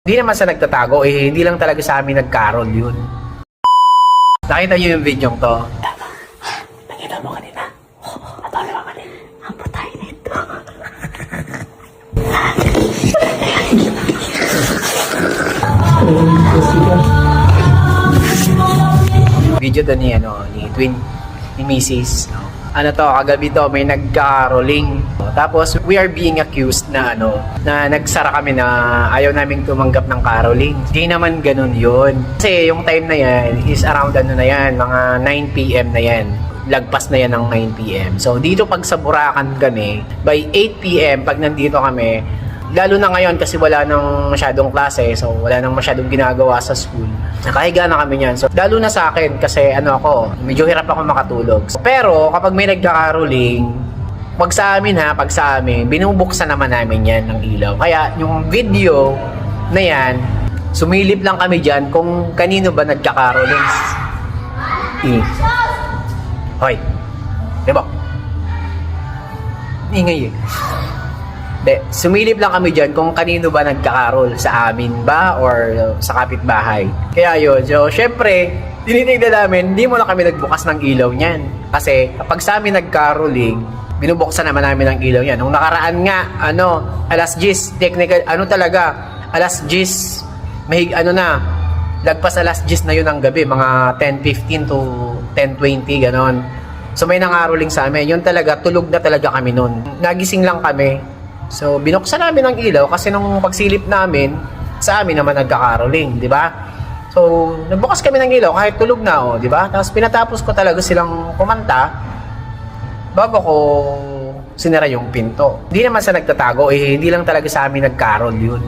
Hindi naman sa nagtatago, hindi lang talaga sa amin nag-carol yun. Nakita niyo yung video to? Tama. Nakita mo kanina. Oo. At ano ba kanina? Ang putay nito. Video to ni Mrs. Ano to, kagabi to, may nagka-rolling. Tapos, we are being accused na na nagsara kami na ayaw naming tumanggap ng caroling. Hindi naman ganun yun. Kasi yung time na yan is around na yan, mga 9 p.m. na yan. Lagpas na yan ng 9 p.m. So, dito pag sa Buracan kami, by 8 p.m. pag nandito kami, lalo na ngayon kasi wala nang masyadong klase, so wala nang masyadong ginagawa sa school. Nakahiga na kami niyan. So, lalo na sa akin kasi medyo hirap ako makatulog. Pero kapag may nagka-caroling, pag sa amin, binubuksan naman namin yan ng ilaw. Kaya yung video na yan, sumilip lang kami dyan kung kanino ba nagka-caroling. Hoy, diba? Ingay eh. Sumilip lang kami dyan kung kanino ba nagkakarol, sa amin ba or sa kapitbahay. Kaya yun, so syempre, tinitignan namin, hindi mo na kami nagbukas ng ilaw niyan. Kasi kapag sa amin nagkaroling, binubuksan naman namin ang ilaw niyan. Nung nakaraan nga, alas 10, technical, alas 10, lagpas alas 10 na yun ang gabi, mga 10:15 to 10:20, ganon. So may nangaroling sa amin, yun talaga, tulog na talaga kami nun. Nagising lang kami. So, binuksan namin ang ilaw kasi nung pagsilip namin, sa amin naman nagkakaroling, di ba? So, nagbukas kami ng ilaw kahit tulog na, di ba? Tapos pinatapos ko talaga silang kumanta bago ko sinara yung pinto. Hindi naman sa nagtatago, hindi lang talaga sa amin nagkarol yun.